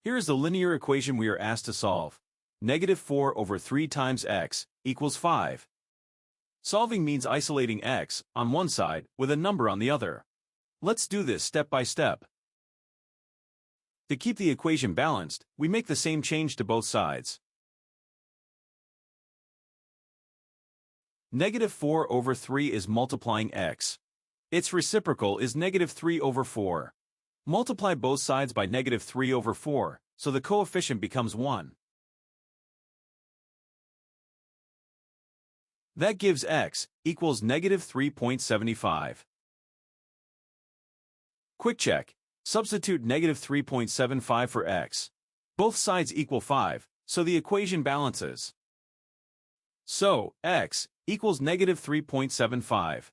Here is the linear equation we are asked to solve. -4/3 times x equals 5. Solving means isolating x on one side with a number on the other. Let's do this step by step. To keep the equation balanced, we make the same change to both sides. -4/3 is multiplying x. Its reciprocal is -3/4. Multiply both sides by -3/4, so the coefficient becomes 1. That gives x equals -3.75. Quick check. Substitute -3.75 for x. Both sides equal 5, so the equation balances. So, x equals -3.75.